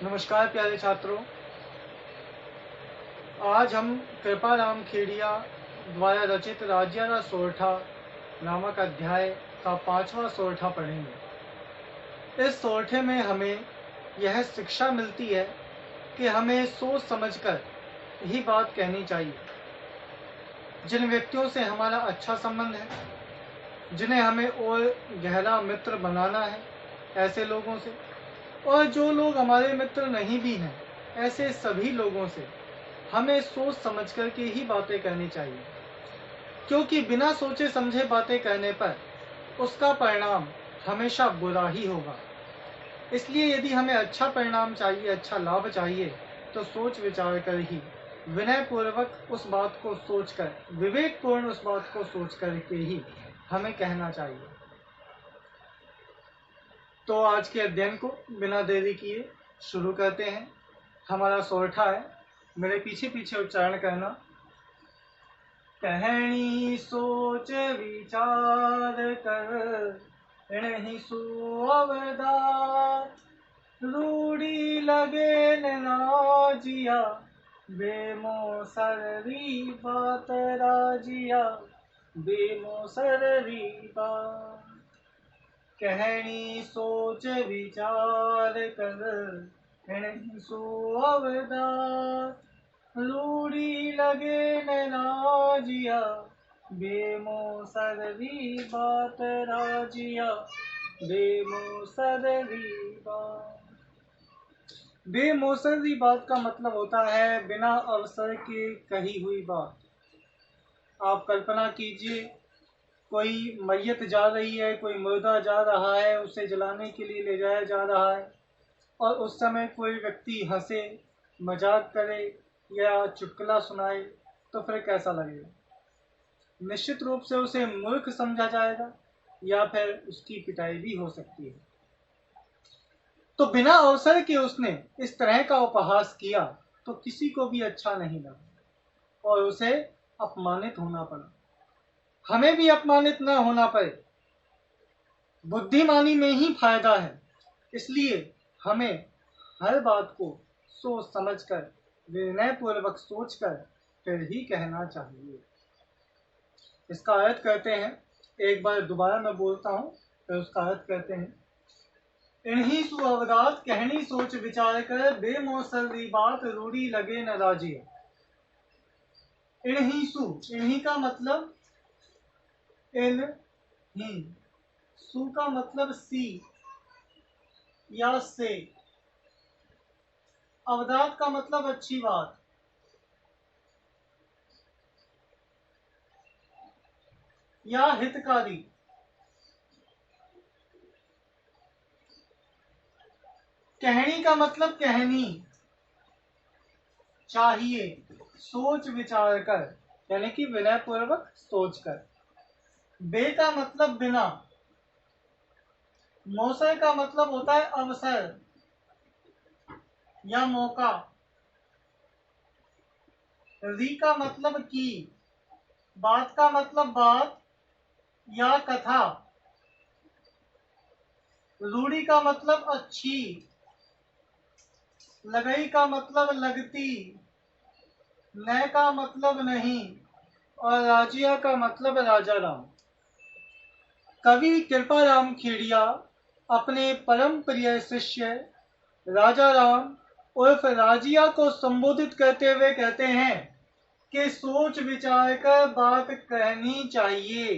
नमस्कार प्यारे छात्रों, आज हम कृपाराम खेड़िया द्वारा रचित राज्यारा सोरठा नामक अध्याय का 5वां सोरठा पढ़ेंगे। इस सोरठे में हमें यह शिक्षा मिलती है कि हमें सोच समझकर ही बात कहनी चाहिए। जिन व्यक्तियों से हमारा अच्छा संबंध है, जिन्हें हमें और गहरा मित्र बनाना है, ऐसे लोगों से, और जो लोग हमारे मित्र नहीं भी हैं, ऐसे सभी लोगों से हमें सोच समझ कर के ही बातें कहनी चाहिए, क्योंकि बिना सोचे समझे बातें कहने पर उसका परिणाम हमेशा बुरा ही होगा। इसलिए यदि हमें अच्छा परिणाम चाहिए, अच्छा लाभ चाहिए, तो सोच विचार कर ही, विनय पूर्वक उस बात को सोचकर, विवेकपूर्ण उस बात को सोच कर के ही हमें कहना चाहिए। तो आज के अध्ययन को बिना देरी किए शुरू करते हैं। हमारा सोरठा है, मेरे पीछे पीछे उच्चारण करना। कहनी सोच विचार कर, नहीं सुअवदा, रूढ़ी लगे नाजिया, बेमोसरी बात राजिया, बेमोसरी बात। कहनी सोच विचार कर, नहीं सुअवदा, रूढ़ी लगे नाजिया, बेमोसरी बात राजिया, बेमोसरी बात। बेमोसरी बात का मतलब होता है बिना अवसर के कही हुई बात। आप कल्पना कीजिए, कोई मैयत जा रही है, कोई मुर्दा जा रहा है, उसे जलाने के लिए ले जाया जा रहा है, और उस समय कोई व्यक्ति हंसे, मजाक करे या चुटकुला सुनाए, तो फिर कैसा लगेगा? निश्चित रूप से उसे मूर्ख समझा जाएगा या फिर उसकी पिटाई भी हो सकती है। तो बिना अवसर के उसने इस तरह का उपहास किया तो किसी को भी अच्छा नहीं लगा और उसे अपमानित होना पड़ा। हमें भी अपमानित न होना पड़े, बुद्धिमानी में ही फायदा है। इसलिए हमें हर बात को सोच समझकर, विनय पूर्वक सोचकर फिर ही कहना चाहिए। इसका अर्थ करते हैं, एक बार दोबारा मैं बोलता हूं, फिर उसका अर्थ करते हैं। इन्हीं सुअवदात कहनी सोच विचार कर, बेमौसरी बात रूढ़ी लगे न राजिए। इन्हीं का मतलब इन ही, सु का मतलब सी या से, अवदात का मतलब अच्छी बात, या हितकारी। कहनी का मतलब कहनी चाहिए, सोच विचार कर, यानी कि विनय पूर्वक सोच कर। बे का मतलब बिना, मौसर का मतलब होता है अवसर या मौका, री का मतलब की, बात का मतलब बात या कथा, रूढ़ी का मतलब अच्छी, लगई का मतलब लगती, नय का मतलब नहीं, और राजिया का मतलब राजा राम। कवि कृपाराम खेड़िया अपने परम प्रिय शिष्य राजा राम उर्फ राजिया को संबोधित करते हुए कहते हैं कि सोच विचार कर बात कहनी चाहिए।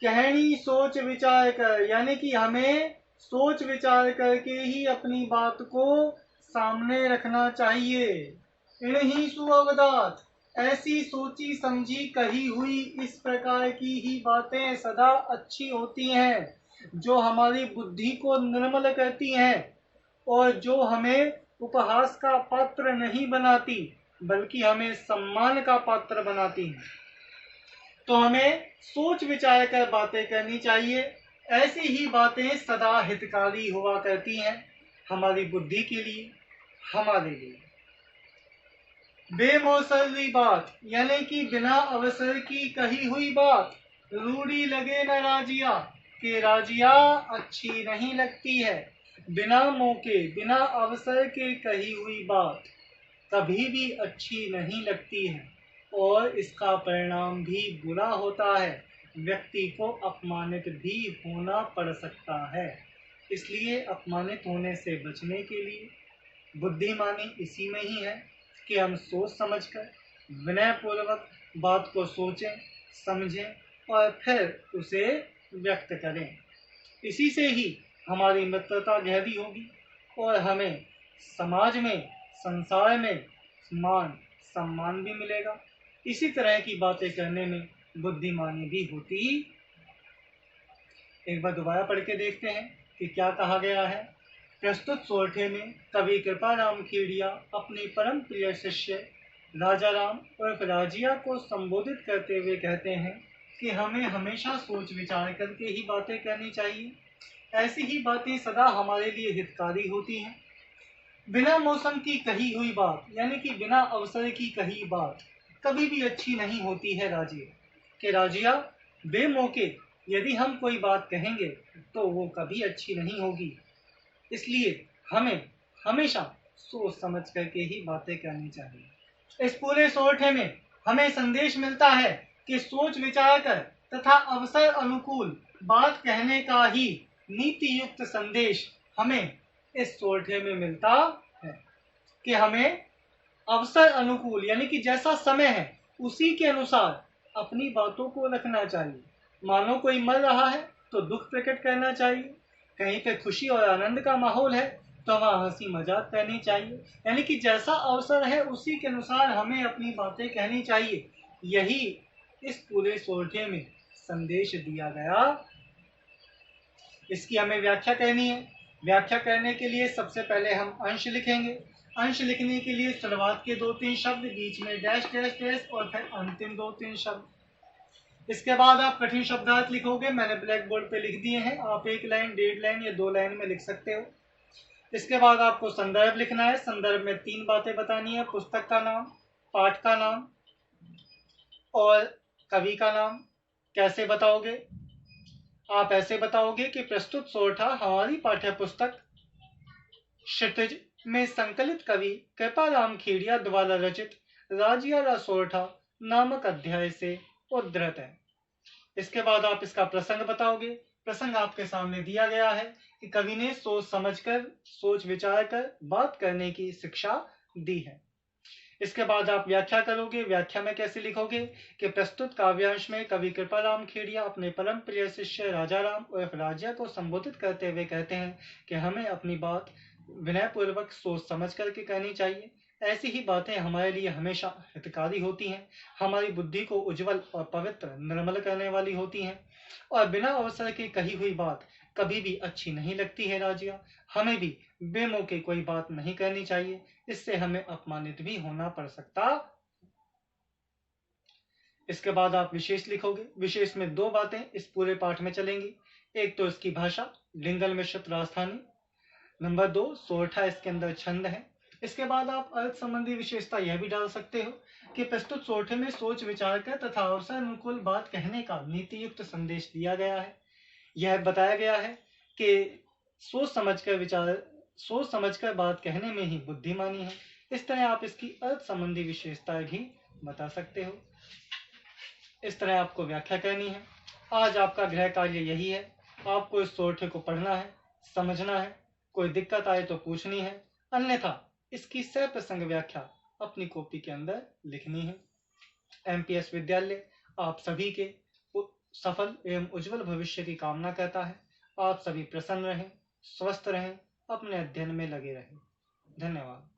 कहनी सोच विचार कर, यानी कि हमें सोच विचार करके ही अपनी बात को सामने रखना चाहिए। इन्हीं सुअवदात, ऐसी सोची समझी कही हुई इस प्रकार की ही बातें सदा अच्छी होती हैं, जो हमारी बुद्धि को निर्मल करती हैं और जो हमें उपहास का पात्र नहीं बनाती, बल्कि हमें सम्मान का पात्र बनाती हैं। तो हमें सोच विचार कर बातें करनी चाहिए। ऐसी ही बातें सदा हितकारी हुआ करती हैं, हमारी बुद्धि के लिए, हमारे लिए। बेमौसरी बात, यानी कि बिना अवसर की कही हुई बात, रूढ़ी लगे न राजिया, कि राजिया अच्छी नहीं लगती है। बिना मौके बिना अवसर के कही हुई बात कभी भी अच्छी नहीं लगती है और इसका परिणाम भी बुरा होता है। व्यक्ति को अपमानित भी होना पड़ सकता है। इसलिए अपमानित होने से बचने के लिए बुद्धिमानी इसी में ही है कि हम सोच समझकर विनयपूर्वक बात को सोचें, समझें और फिर उसे व्यक्त करें। इसी से ही हमारी मित्रता गहरी होगी और हमें समाज में, संसार में मान सम्मान भी मिलेगा। इसी तरह की बातें करने में बुद्धिमानी भी होती। एक बार दोबारा पढ़ के देखते हैं कि क्या कहा गया है। प्रस्तुत सोरठे में कवि कृपाराम खेड़िया अपने परम प्रिय शिष्य राजा राम उर्फ राजिया को संबोधित करते हुए कहते हैं कि हमें हमेशा सोच विचार करके ही बातें करनी चाहिए। ऐसी ही बातें सदा हमारे लिए हितकारी होती हैं। बिना मौसम की कही हुई बात यानी कि बिना अवसर की कही बात कभी भी अच्छी नहीं होती है। राजिया बेमौके यदि हम कोई बात कहेंगे तो वो कभी अच्छी नहीं होगी। इसलिए हमें हमेशा सोच समझ करके ही बातें करनी चाहिए। इस पूरे सोरठे में हमें संदेश मिलता है कि सोच विचार कर तथा अवसर अनुकूल बात कहने का ही नीति युक्त संदेश हमें इस सोरठे में मिलता है कि हमें अवसर अनुकूल यानी कि जैसा समय है उसी के अनुसार अपनी बातों को रखना चाहिए। मानो कोई मर रहा है तो दुख प्रकट करना चाहिए, कहीं पे खुशी और आनंद का माहौल है तो वहां हंसी मजाक करनी चाहिए। यानी कि जैसा अवसर है उसी के अनुसार हमें अपनी बातें कहनी चाहिए। यही इस पूरे सोरठे में संदेश दिया गया। इसकी हमें व्याख्या करनी है। व्याख्या करने के लिए सबसे पहले हम अंश लिखेंगे। अंश लिखने के लिए शुरुआत के 2-3 शब्द, बीच में डैश डैश डैश और फिर अंतिम 2-3 शब्द। इसके बाद आप कठिन शब्दार्थ लिखोगे। मैंने ब्लैक बोर्ड पे लिख दिए हैं, आप 1 लाइन, 1.5 लाइन या 2 लाइन में लिख सकते हो। इसके बाद आपको संदर्भ लिखना है। संदर्भ में 3 बातें बतानी है: पुस्तक का नाम, पाठ का नाम और कवि का नाम। कैसे बताओगे? आप ऐसे बताओगे कि प्रस्तुत सोरठा हमारी पाठ्य पुस्तक क्षितिज में संकलित कवि कृपाराम खेड़िया द्वारा रचित राजिया रा सोरठा नामक अध्याय से उद्धृत है। इसके बाद आप इसका प्रसंग बताओगे। प्रसंग आपके सामने दिया गया है कि कवि ने सोच समझकर, सोच विचार कर बात करने की शिक्षा दी है। इसके बाद आप व्याख्या करोगे। व्याख्या में कैसे लिखोगे कि प्रस्तुत काव्यांश में कवि कृपाराम खेड़िया अपने परम प्रिय शिष्य राजा राम उर्फ राजिया को संबोधित करते हुए कहते हैं कि हमें अपनी बात विनयपूर्वक सोच समझ करके कहनी चाहिए। ऐसी ही बातें हमारे लिए हमेशा हितकारी होती हैं, हमारी बुद्धि को उज्जवल और पवित्र निर्मल करने वाली होती हैं और बिना अवसर की कही हुई बात कभी भी अच्छी नहीं लगती है। राजिया, हमें भी बेमौके कोई बात नहीं करनी चाहिए, इससे हमें अपमानित भी होना पड़ सकता। इसके बाद आप विशेष लिखोगे। विशेष में 2 बातें इस पूरे पाठ में चलेंगी। एक तो इसकी भाषा, लिंगल मिश्रित राजस्थानी। नंबर 2, सोरठा इसके अंदर छंद है। इसके बाद आप अर्थ संबंधी विशेषता यह भी डाल सकते हो कि प्रस्तुत सोरठे में सोच विचार कर तथा अवसर अनुकूल बात कहने का नीति युक्त संदेश दिया गया है। यह बताया गया है कि सोच समझकर बात कहने में ही बुद्धिमानी है। इस तरह आप इसकी अर्थ संबंधी विशेषताएं भी बता सकते हो। इस तरह आपको व्याख्या करनी है। आज आपका गृह कार्य यही है। आपको इस सोरठे को पढ़ना है, समझना है, कोई दिक्कत आए तो पूछनी है, अन्यथा इसकी सप्रसंग व्याख्या अपनी कॉपी के अंदर लिखनी है। एमपीएस विद्यालय आप सभी के सफल एवं उज्जवल भविष्य की कामना करता है। आप सभी प्रसन्न रहें, स्वस्थ रहें, अपने अध्ययन में लगे रहें। धन्यवाद।